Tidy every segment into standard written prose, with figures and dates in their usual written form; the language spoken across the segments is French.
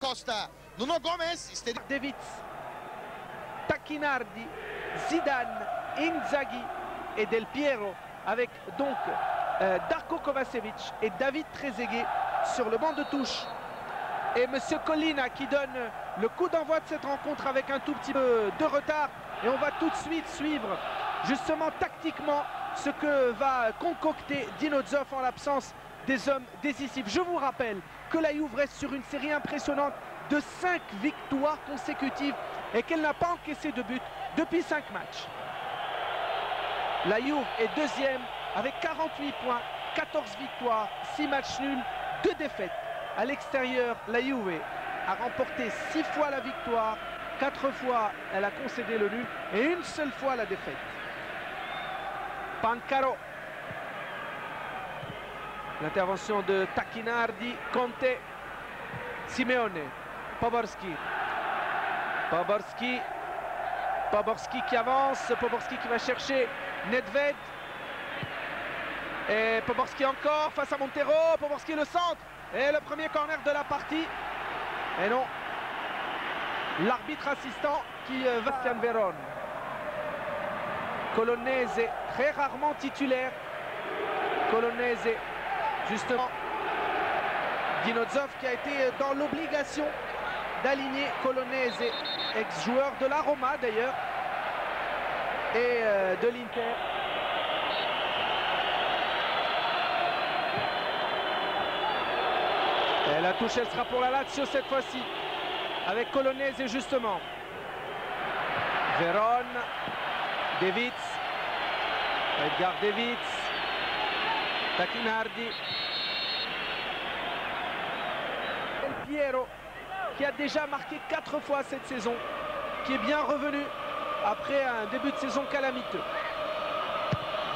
Costa, Nuno Gomes istedi. Davids, Tacchinardi, Zidane, Inzaghi et Del Piero avec donc Darko Kovačević et David Trezeguet sur le banc de touche. Et Monsieur Collina qui donne le coup d'envoi de cette rencontre avec un tout petit peu de retard. Et on va tout de suite suivre justement tactiquement ce que va concocter Dino Zoff en l'absence des hommes décisifs. Je vous rappelle que la Juve reste sur une série impressionnante de 5 victoires consécutives et qu'elle n'a pas encaissé de but depuis 5 matchs. La Juve est deuxième avec 48 points, 14 victoires, 6 matchs nuls, 2 défaites. À l'extérieur, la Juve a remporté 6 fois la victoire, 4 fois elle a concédé le nul et une seule fois la défaite. Pancaro. L'intervention de Tacchinardi, Conte, Simeone, Poborski. Poborski qui avance, Poborski qui va chercher Nedved. Et Poborski encore face à Montero, Poborski le centre. Et le premier corner de la partie. Et non, l'arbitre assistant qui va Sebastian Veron. Colonnese, très rarement titulaire. Colonnese, justement, Dino Zoff qui a été dans l'obligation d'aligner Colonnese, ex-joueur de la Roma d'ailleurs, et de l'Inter. Et la touche, elle sera pour la Lazio cette fois-ci, avec Colonnese justement. Veron, Davids, Edgar Davids, Tacchinardi, Del Piero qui a déjà marqué 4 fois cette saison, qui est bien revenu après un début de saison calamiteux.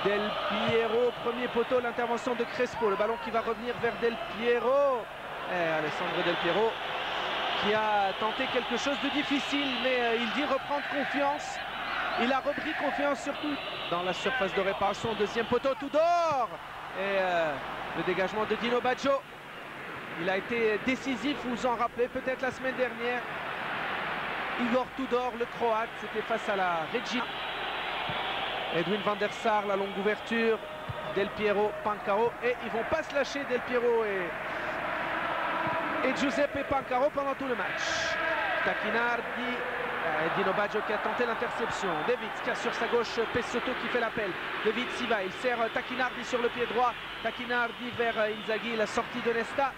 Del Piero, premier poteau, l'intervention de Crespo, le ballon qui va revenir vers Del Piero. Et Alessandro Del Piero qui a tenté quelque chose de difficile, mais il dit reprendre confiance. Il a repris confiance surtout dans la surface de réparation. Deuxième poteau, Tudor. Et le dégagement de Dino Baggio. Il a été décisif, vous vous en rappelez peut-être la semaine dernière. Igor Tudor, le Croate, c'était face à la Regina. Edwin van der Sar, la longue ouverture. Del Piero, Pancaro. Et ils vont pas se lâcher, Del Piero et Giuseppe Pancaro pendant tout le match. Tacchinardi, Dino Baggio qui a tenté l'interception. Davids qui a sur sa gauche Pessotto qui fait l'appel. Davids y va, il sert Tacchinardi sur le pied droit. Tacchinardi vers Inzaghi, la sortie de Nesta.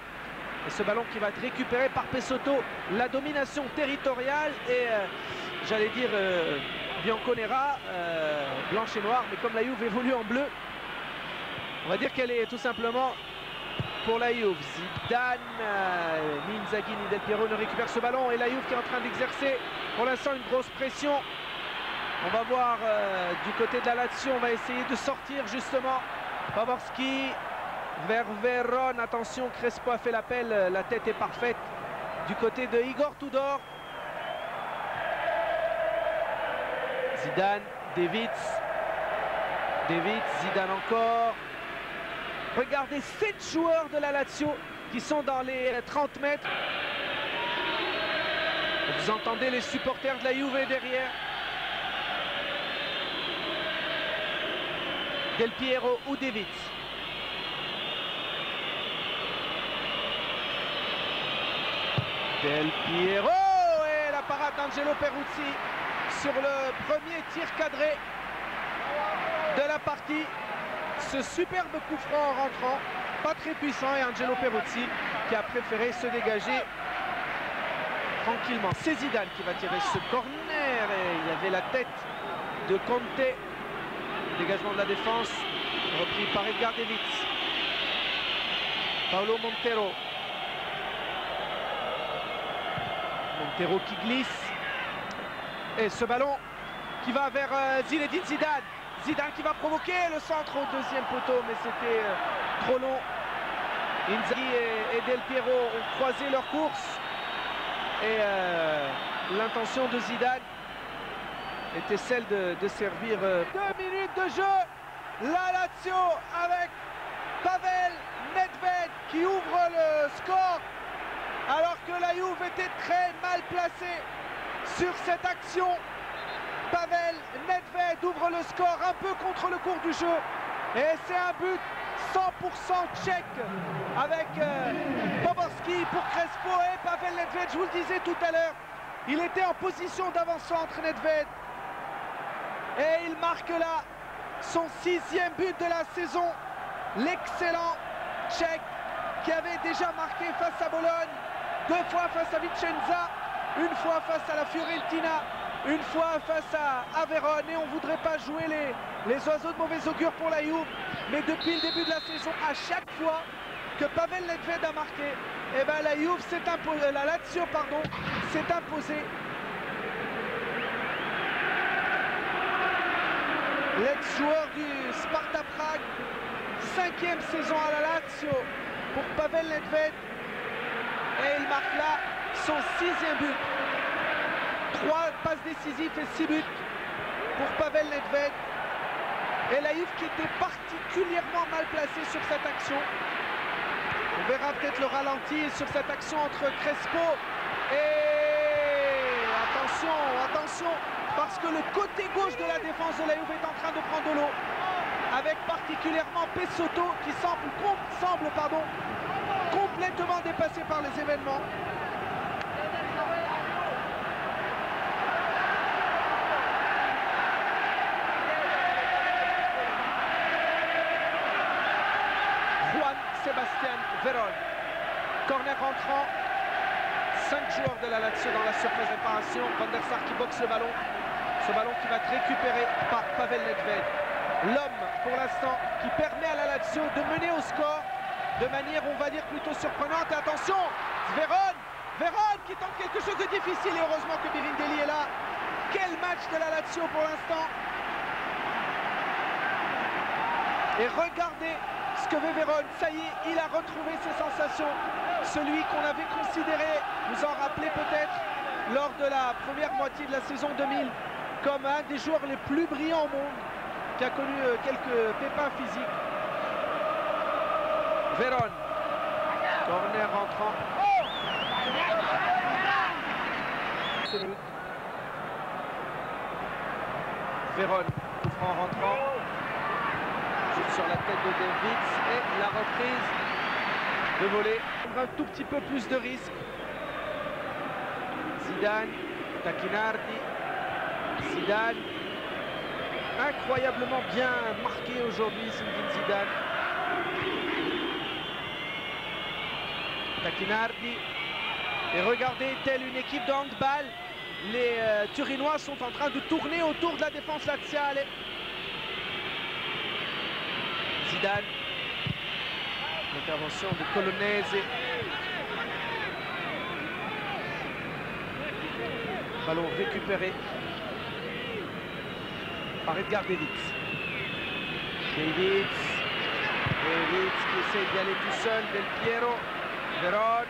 Et ce ballon qui va être récupéré par Pessotto. La domination territoriale et j'allais dire Bianconera, blanche et noire, mais comme la Juve évolue en bleu, on va dire qu'elle est tout simplement pour la Juve. Zidane, ni Inzaghi ni Del Piero ne récupère ce ballon et la Juve qui est en train d'exercer pour l'instant une grosse pression. On va voir du côté de la Lazio, on va essayer de sortir justement. Poborski vers Veron, attention, Crespo a fait l'appel, la tête est parfaite du côté de Igor Tudor. Zidane, Davids, Zidane encore. Regardez 7 joueurs de la Lazio qui sont dans les 30 mètres. Vous entendez les supporters de la Juve derrière. Del Piero ou Davids. Del Piero et la parade d'Angelo Peruzzi sur le premier tir cadré de la partie. Ce superbe coup franc en rentrant, pas très puissant, et Angelo Peruzzi qui a préféré se dégager tranquillement. C'est Zidane qui va tirer ce corner et il y avait la tête de Conte. Dégagement de la défense, repris par Edgar Davids. Paolo Montero. Montero qui glisse. Et ce ballon qui va vers Zinedine Zidane. Zidane qui va provoquer le centre au deuxième poteau, mais c'était trop long. Inzaghi et Del Piero ont croisé leur course. Et l'intention de Zidane était celle de servir 2 minutes de jeu. La Lazio avec Pavel Nedved qui ouvre le score alors que la Juve était très mal placée sur cette action. Pavel Nedved ouvre le score un peu contre le cours du jeu et c'est un but 100% tchèque avec Poborský pour Crespo et Pavel Nedved. Je vous le disais tout à l'heure, il était en position d'avant-centre, Nedved, et il marque là son 6e but de la saison. L'excellent tchèque qui avait déjà marqué face à Bologne, 2 fois face à Vicenza, 1 fois face à la Fiorentina, 1 fois face à Vérone. Et on ne voudrait pas jouer les oiseaux de mauvais augure pour la Juve, mais depuis le début de la saison, à chaque fois que Pavel Nedved a marqué, eh ben la Juve s'est imposée, la Lazio pardon, s'est imposée. L'ex-joueur du Sparta Prague, 5e saison à la Lazio pour Pavel Nedved, et il marque là son 6e but. 3 passes décisives et 6 buts pour Pavel Nedved. Et la Juve qui était particulièrement mal placée sur cette action. On verra peut-être le ralenti sur cette action entre Crespo et attention, parce que le côté gauche de la défense de la Juve est en train de prendre de l'eau, avec particulièrement Pesotto qui semble complètement dépassé par les événements. Juan Sebastián Veron, corner rentrant, 5 joueurs de la Lazio dans la surface de réparation. Van der Sar qui boxe le ballon, ce ballon qui va être récupéré par Pavel Nedved, l'homme pour l'instant qui permet à la Lazio de mener au score de manière, on va dire, plutôt surprenante. Et attention, Veron qui tente quelque chose de difficile, et heureusement que Birindelli est là. Quel match de la Lazio pour l'instant. Et regardez ce que fait Veron, ça y est, il a retrouvé ses sensations. Celui qu'on avait considéré, vous en rappelez peut-être, lors de la première moitié de la saison 2000, comme un des joueurs les plus brillants au monde, qui a connu quelques pépins physiques. Veron, corner rentrant. Veron, coup franc rentrant. Juste sur la tête de Davids et la reprise de volée. Un tout petit peu plus de risque. Zidane, Tacchinardi, Zidane. Incroyablement bien marqué aujourd'hui, Zinedine Zidane. Tacchinardi. Et regardez, telle une équipe de handball, les Turinois sont en train de tourner autour de la défense laziale. Zidane. L'intervention de Colonnese. Ballon récupéré par Edgar Davids. Davids qui essaie d'y aller tout seul. Del Piero, Veron,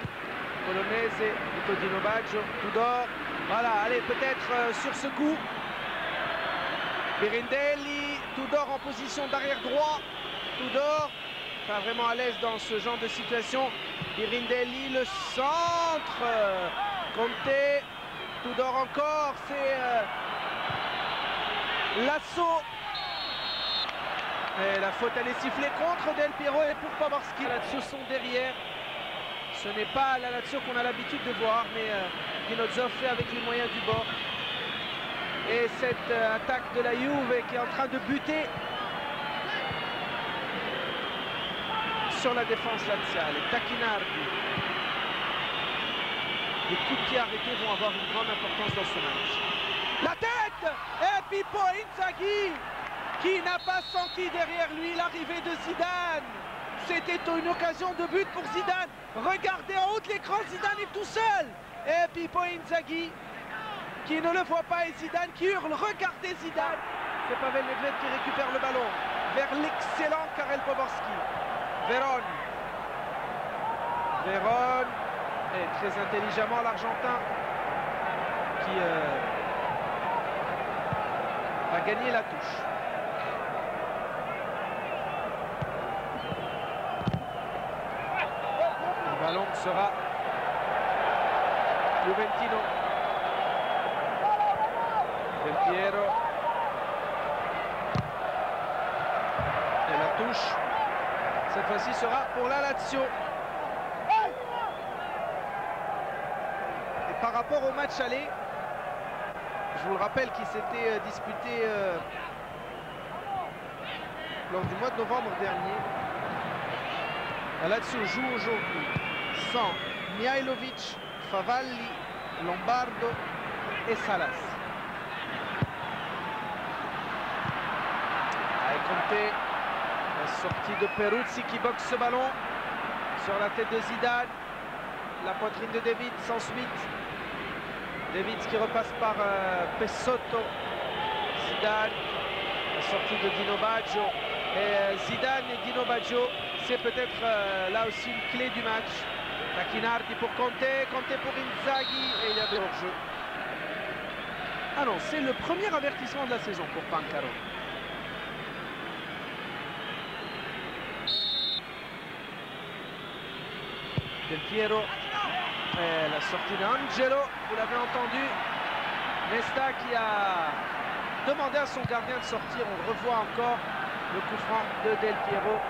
Colonnese, Di Baggio, Tudor. Voilà, allez, peut-être sur ce coup. Birindelli, Tudor en position d'arrière droit. Tudor, pas vraiment à l'aise dans ce genre de situation. Birindelli, le centre. Conte, Tudor encore, c'est l'assaut. Et la faute, elle est sifflée contre Del Piero et pour Poborský. La Lazio sont derrière. Ce n'est pas la Lazio qu'on a l'habitude de voir, mais Ginozov fait avec les moyens du bord. Et cette attaque de la Juve qui est en train de buter sur la défense laziale. Tacchinardi. Les coups de pied arrêtés vont avoir une grande importance dans ce match. La tête! Et Pippo Inzaghi qui n'a pas senti derrière lui l'arrivée de Zidane. C'était une occasion de but pour Zidane. Regardez en haut de l'écran, Zidane est tout seul. Et Pippo Inzaghi qui ne le voit pas et Zidane qui hurle. Regardez Zidane. C'est Pavel Nedved qui récupère le ballon vers l'excellent Karel Poborský. Veron. Et très intelligemment l'Argentin qui a gagné la touche. Le ballon sera Juventino. Del Piero. Et la touche, cette fois-ci, sera pour la Lazio. Et par rapport au match aller, je vous le rappelle, qui s'était disputé lors du mois de novembre dernier. La Lazio joue aujourd'hui sans Mihailovic, Favalli, Lombardo et Salas. Conte, la sortie de Peruzzi qui boxe ce ballon sur la tête de Zidane. La poitrine de David s'ensuite. David qui repasse par Pessotto. Zidane, la sortie de Dino Baggio. Et Zidane et Dino Baggio, c'est peut-être là aussi une clé du match. Tacchinardi pour Conte, Conte pour Inzaghi et il y a de hors-jeu. Ah non, c'est le premier avertissement de la saison pour Pancaro. Del Piero, et la sortie d'Angelo, vous l'avez entendu. Nesta qui a demandé à son gardien de sortir. On le revoit encore, le coup franc de Del Piero.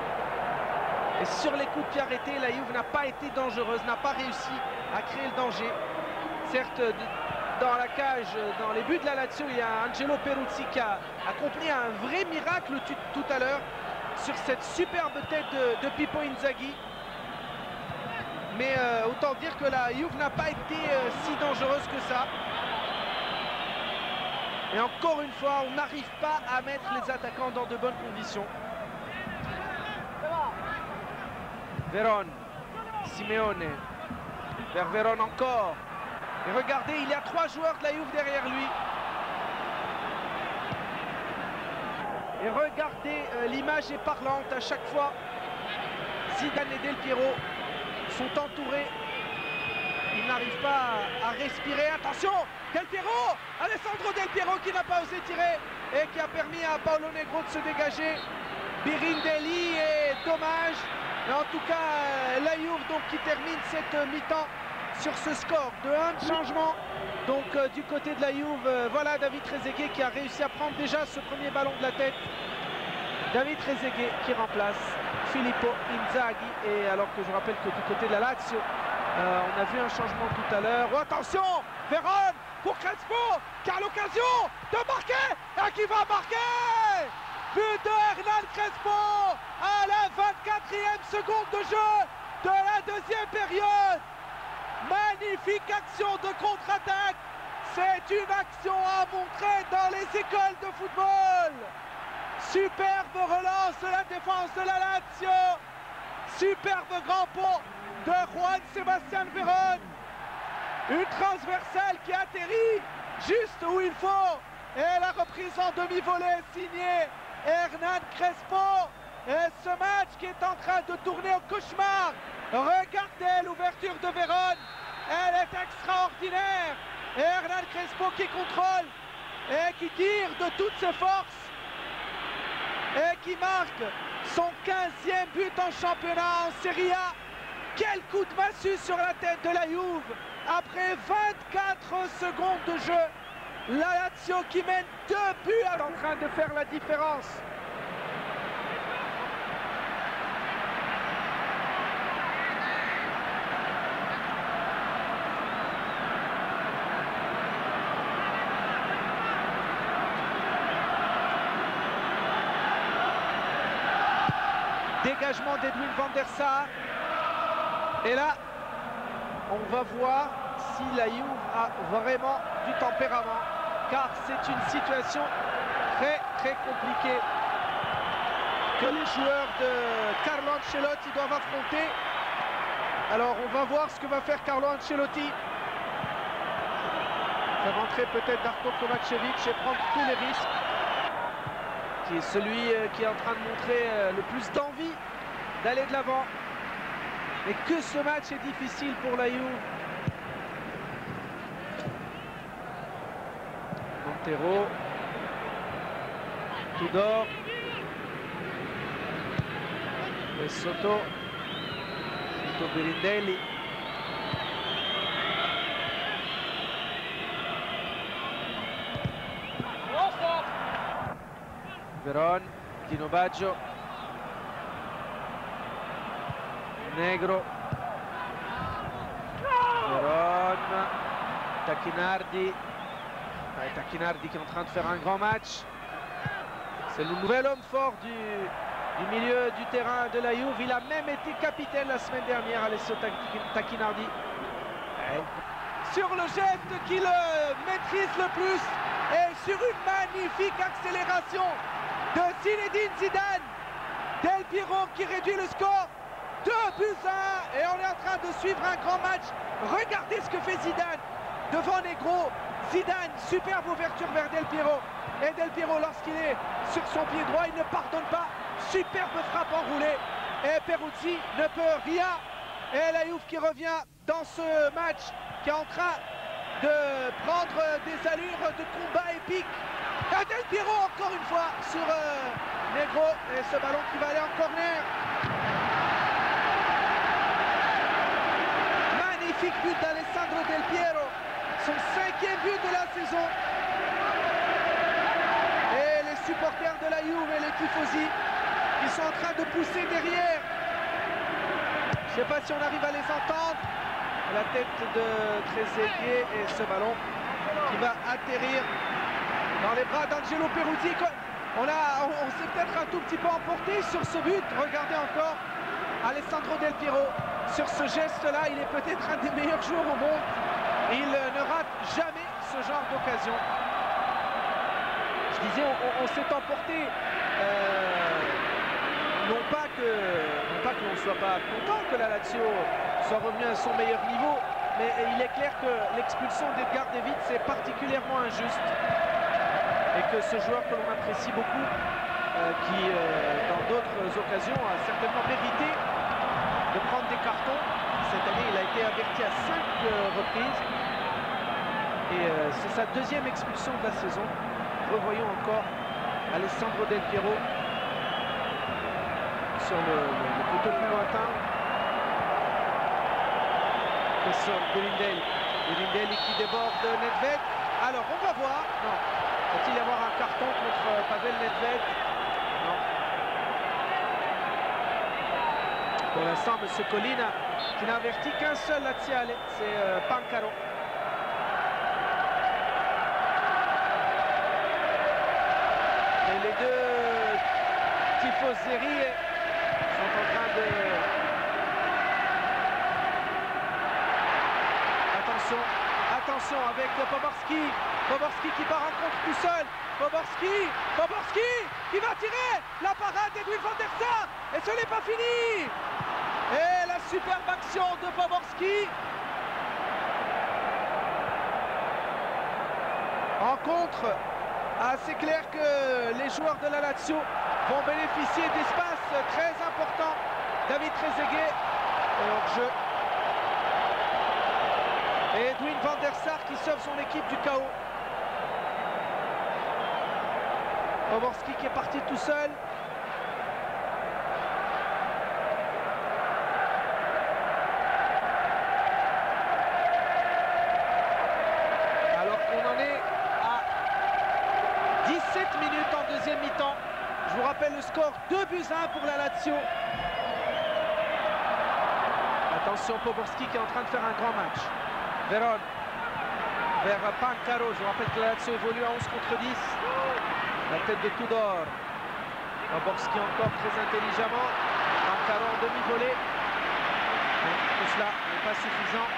Et sur les coups de pied arrêtés, la Juve n'a pas été dangereuse, n'a pas réussi à créer le danger. Certes, dans la cage, dans les buts de la Lazio, il y a Angelo Peruzzi qui a accompli un vrai miracle tout à l'heure sur cette superbe tête de Pippo Inzaghi. Mais autant dire que la Juve n'a pas été si dangereuse que ça. Et encore une fois, on n'arrive pas à mettre les attaquants dans de bonnes conditions. Veron, Simeone, vers Veron encore. Et regardez, il y a 3 joueurs de la Juve derrière lui. Et regardez, l'image est parlante à chaque fois. Zidane et Del Piero sont entourés. Ils n'arrivent pas à respirer. Attention, Del Piero, Alessandro Del Piero qui n'a pas osé tirer et qui a permis à Paolo Negro de se dégager. Birindelli est dommage. Mais en tout cas, la Juve donc qui termine cette mi-temps sur ce score de 1 changement. Donc du côté de la Juve, voilà David Trezeguet qui a réussi à prendre déjà ce premier ballon de la tête. David Trezeguet qui remplace Filippo Inzaghi. Et alors que je rappelle que du côté de la Lazio, on a vu un changement tout à l'heure. Oh, attention, Veron pour Crespo, qui a l'occasion de marquer et qui va marquer. But de Hernan Crespo à la 24e seconde de jeu de la deuxième période. Magnifique action de contre-attaque. C'est une action à montrer dans les écoles de football. Superbe relance de la défense de la Lazio. Superbe grand pont de Juan Sebastian Veron. Une transversale qui atterrit juste où il faut. Et la reprise en demi-volée signée Hernan Crespo. Et ce match qui est en train de tourner au cauchemar. Regardez l'ouverture de Veron. Elle est extraordinaire. Et Hernan Crespo qui contrôle et qui tire de toutes ses forces. Et qui marque son 15e but en championnat en Serie A. Quel coup de massue sur la tête de la Juve. Après 24 secondes de jeu, la Lazio qui mène 2 buts est en train de faire la différence. Dégagement d'Edwin van der Sar. Et là, on va voir si la Juve a vraiment du tempérament. Car c'est une situation très compliquée que les joueurs de Carlo Ancelotti doivent affronter. Alors on va voir ce que va faire Carlo Ancelotti. Faire rentrer peut-être Darko Kovacevic et prendre tous les risques. Qui est celui qui est en train de montrer le plus d'envie d'aller de l'avant. Mais que ce match est difficile pour la Juve. Montero. Tudor. Pessotto. Birindelli. Veron, Dino Baggio, Negro, Veron, Tacchinardi. Tacchinardi qui est en train de faire un grand match. C'est le nouvel homme fort du milieu du terrain de la Juve. Il a même été capitaine la semaine dernière, Alessio Tacchinardi. Sur le geste qu'il maîtrise le plus et sur une magnifique accélération de Zinedine Zidane. Del Piero qui réduit le score 2-1 et on est en train de suivre un grand match. Regardez ce que fait Zidane devant Negro. Zidane, superbe ouverture vers Del Piero. Et Del Piero, lorsqu'il est sur son pied droit, il ne pardonne pas. Superbe frappe enroulée. Et Peruzzi ne peut rien. Et la Juve qui revient dans ce match, qui est en train de prendre des allures de combat épique. Et Del Piero encore une fois sur Negro. Et ce ballon qui va aller en corner. Magnifique but d'Alessandro Del Piero. Son 5e but de la saison. Et les supporters de la Juve et les tifosi qui sont en train de pousser derrière. Je ne sais pas si on arrive à les entendre. La tête de Trezeguet et ce ballon qui va atterrir dans les bras d'Angelo Peruzzi. On s'est peut-être un tout petit peu emporté sur ce but. Regardez encore Alessandro Del Piero. Sur ce geste-là, il est peut-être un des meilleurs joueurs au monde. Il ne rate jamais ce genre d'occasion. Je disais, on s'est emporté, non pas que l'on ne soit pas content que la Lazio soit revenue à son meilleur niveau, mais il est clair que l'expulsion d'Edgar Davids c'est particulièrement injuste et que ce joueur que l'on apprécie beaucoup, qui dans d'autres occasions a certainement mérité de prendre des cartons. Cette année, il a été averti à 5 reprises. Et c'est sa 2e expulsion de la saison. Revoyons encore Alessandro Del Piero sur le poteau plus lointain. De Lindelli qui déborde Nedved. Alors, on va voir. Non. Va-t-il y avoir un carton contre Pavel Nedved? Non. Pour l'instant, M. Collina qui n'a averti qu'un seul laziale, c'est Pancaro. Et les deux tifoseries sont en train de... Attention avec Poborski qui part en contre tout seul. Poborski qui va tirer la parade d'Edwin van der Sar. Et ce n'est pas fini. Et la superbe action de Poborski. En contre, c'est clair que les joueurs de la Lazio vont bénéficier d'espace très importants. David Trezeguet est hors jeu. Et Edwin van der Sar qui sauve son équipe du chaos. Poborski qui est parti tout seul. Alors qu'on en est à 17 minutes en deuxième mi-temps. Je vous rappelle le score 2-1 pour la Lazio. Attention, Poborski qui est en train de faire un grand match. Veron vers Pancaro. Je vous rappelle que la Lazio évolue à 11 contre 10. La tête de Tudor. Poborski encore très intelligemment. Pancaro en demi-volée. Tout cela n'est pas suffisant.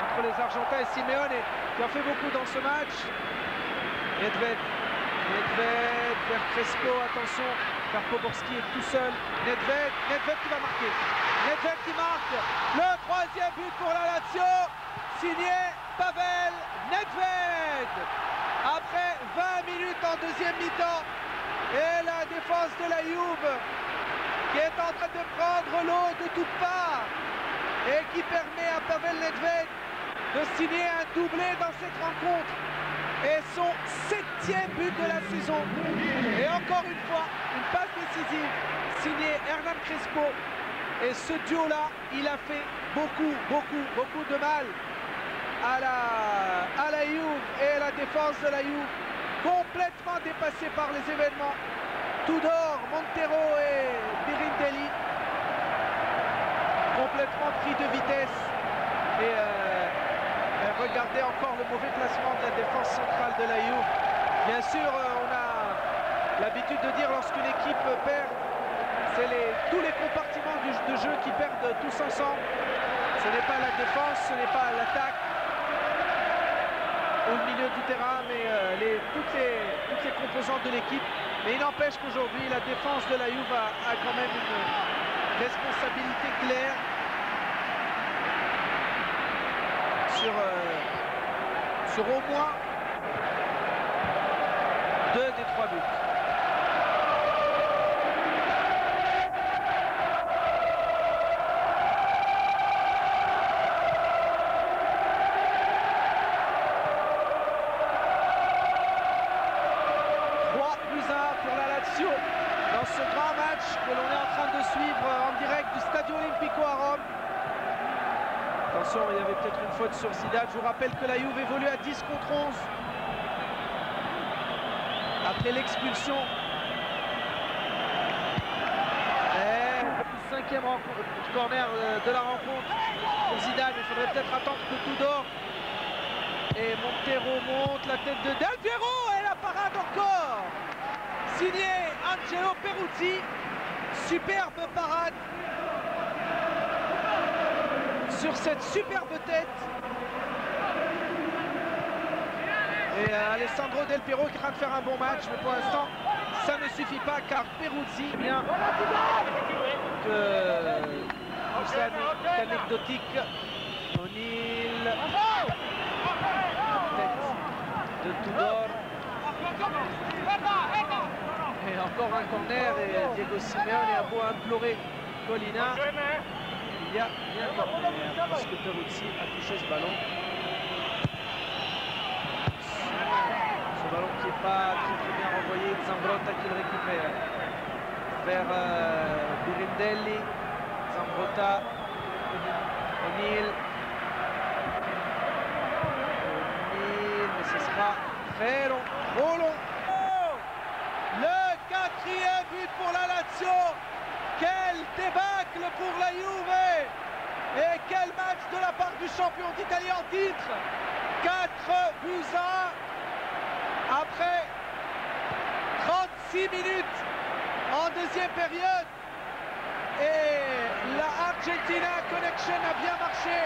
Entre les Argentins et Simeone qui en fait beaucoup dans ce match. Nedved vers Crespo. Attention car Poborski est tout seul. Nedved qui va marquer. Nedved qui marque le 3e but pour la Lazio. Signé Pavel Nedved. Après 20 minutes en deuxième mi-temps. Et la défense de la Juve qui est en train de prendre l'eau de toutes parts. Et qui permet à Pavel Nedved de signer un doublé dans cette rencontre. Et son 7e but de la saison. Et encore une fois, une passe décisive signée Hernan Crespo. Et ce duo-là, il a fait beaucoup de mal à la Juve et la défense de la Juve, complètement dépassée par les événements. Tudor, Montero et Birindelli. Complètement pris de vitesse. Et regardez encore le mauvais placement de la défense centrale de la Juve. Bien sûr, on a l'habitude de dire lorsqu'une équipe perd, c'est tous les compartiments de jeu qui perdent tous ensemble. Ce n'est pas la défense, ce n'est pas l'attaque ou le milieu du terrain, mais toutes les composantes de l'équipe. Mais il n'empêche qu'aujourd'hui, la défense de la Juve a quand même une responsabilité claire sur au moins 2 des 3 buts. Dans ce grand match que l'on est en train de suivre en direct du Stadio Olimpico à Rome. Attention, il y avait peut-être une faute sur Zidane. Je vous rappelle que la Juve évolue à 10 contre 11 après l'expulsion. Et le 5e corner de la rencontre pour Zidane. Il faudrait peut-être attendre que Tudor et Montero monte la tête de Del Piero et la parade encore signé Angelo Peruzzi. Superbe parade sur cette superbe tête. Et Alessandro Del Piero qui est en train de faire un bon match, mais pour l'instant ça ne suffit pas car Peruzzi vient de anecdotique. O'Neill, tête de Tudor. Et encore un corner et Diego Simeone a beau implorer Collina, il y a bien un corner parce que Peruzzi a touché ce ballon. Ce ballon qui n'est pas très bien renvoyé, Zambrotta qui le récupère vers Birindelli, Zambrotta, O'Neill, mais ce sera très long, trop long. Le 4e but pour la Lazio. Quel débâcle pour la Juve. Et quel match de la part du champion d'Italie en titre. 4-1 après 36 minutes en deuxième période. Et la Argentina Connection a bien marché.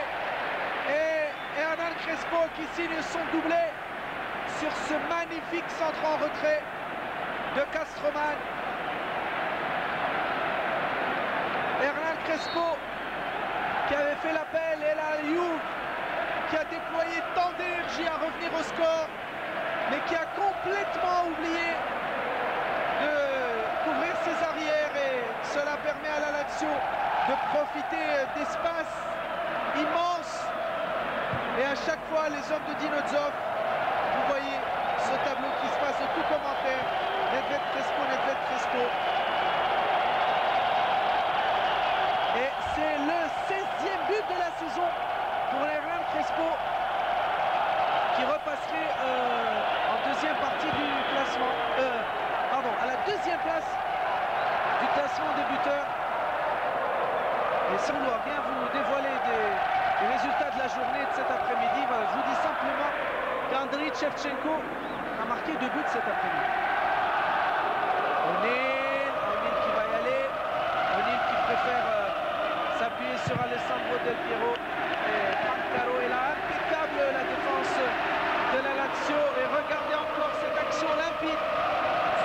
Et Hernan Crespo qui signe son doublé sur ce magnifique centre en retrait de Castroman. Hernan Crespo qui avait fait l'appel et la Juve qui a déployé tant d'énergie à revenir au score, mais qui a complètement oublié de couvrir ses arrières, et cela permet à la Lazio de profiter d'espaces immenses. Et à chaque fois, les hommes de Dinozzov, vous voyez ce tableau qui se passe de tout commentaire. Nedved Crespo, Nedved Crespo. Et c'est le 16e but de la saison pour Hernan Crespo, qui repasserait en deuxième partie du classement. Pardon, à la deuxième place du classement des buteurs. Et sans vouloir bien vous dévoiler des résultats de la journée de cet après-midi, voilà, je vous dis simplement qu'Andriy Shevchenko a marqué 2 buts cet après-midi. O'Neill qui va y aller, O'Neill qui préfère s'appuyer sur Alessandro Del Piero, et Pancaro est là, impeccable la défense de la Lazio. Et regardez encore cette action limpide.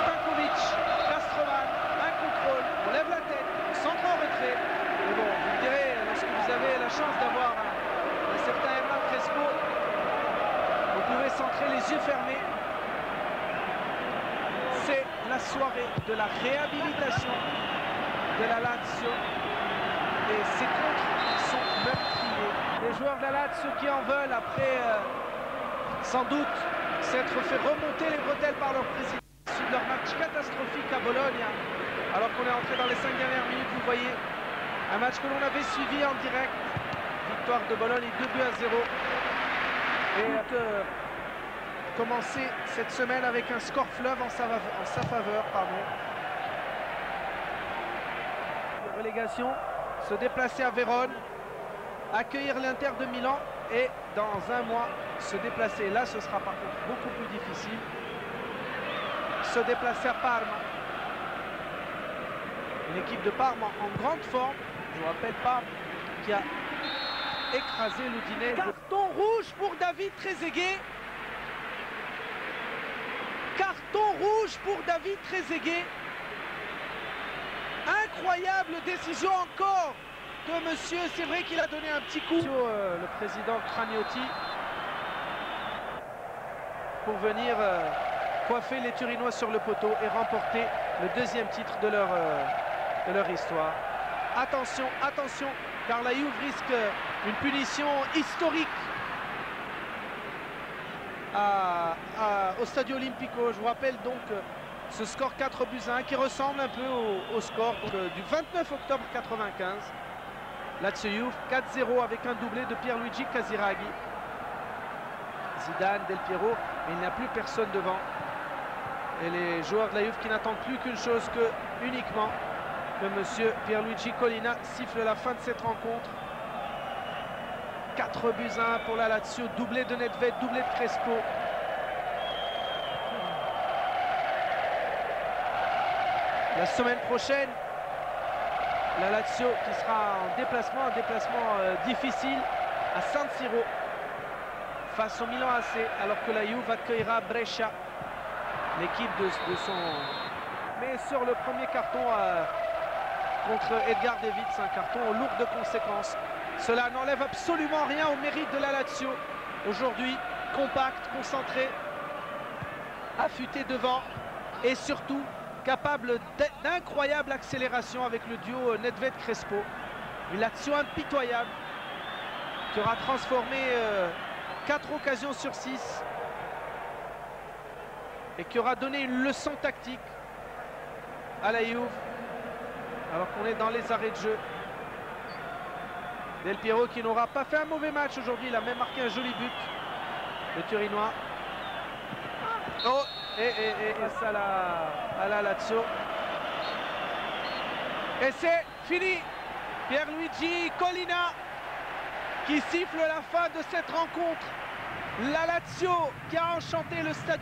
Stankovic, Castroman, un contrôle, on lève la tête, on centre en retrait. Mais bon, vous me direz, lorsque vous avez la chance d'avoir un certain Hernan Crespo, vous pouvez centrer les yeux fermés. C'est la soirée de la réhabilitation de la Lazio. Et ces contres sont meurtriers. Les joueurs de la Lazio qui en veulent après sans doute s'être fait remonter les bretelles par leur président sur leur match catastrophique à Bologne. Alors qu'on est entré dans les 5 dernières minutes, vous voyez, un match que l'on avait suivi en direct. Victoire de Bologne, 2-0. Et commencer cette semaine avec un score fleuve en sa faveur. relégation, se déplacer à Vérone, accueillir l'Inter de Milan et dans un mois se déplacer. Là, ce sera par contre beaucoup plus difficile. Se déplacer à Parme. Une équipe de Parme en grande forme. Je vous rappelle Parme qui a écrasé l'Udinese. Carton rouge pour David Trezeguet. Carton rouge pour David Trezeguet. Incroyable décision encore de monsieur. C'est vrai qu'il a donné un petit coup. Le président Cragnotti pour venir coiffer les Turinois sur le poteau et remporter le deuxième titre de leur histoire. Attention, attention, car la Juve risque une punition historique au Stadio Olimpico. Je vous rappelle donc ce score 4-1 qui ressemble un peu au score du 29 octobre 95. Lazio Juve 4-0 avec un doublé de Pierluigi Casiraghi. Zidane, Del Piero, mais il n'y a plus personne devant. Et les joueurs de la Juve qui n'attendent plus qu'une chose uniquement que monsieur Pierluigi Collina siffle la fin de cette rencontre. 4-1 pour la Lazio, doublé de Nedved, doublé de Crespo. La semaine prochaine, la Lazio qui sera en déplacement, un déplacement difficile à San Siro face au Milan AC, alors que la Juve accueillera Brescia, l'équipe de son... Mais sur le premier carton contre Edgar Davids, un carton lourd de conséquences. Cela n'enlève absolument rien au mérite de la Lazio. Aujourd'hui, compact, concentré, affûté devant et surtout capable d'incroyable accélération avec le duo Nedved-Crespo. Une Lazio impitoyable qui aura transformé 4 occasions sur 6 et qui aura donné une leçon tactique à la Juve alors qu'on est dans les arrêts de jeu. Del Piero qui n'aura pas fait un mauvais match aujourd'hui, il a même marqué un joli but, le Turinois. Oh, et ça à la Lazio. Et c'est fini. Pierluigi Collina qui siffle la fin de cette rencontre. La Lazio qui a enchanté le stade.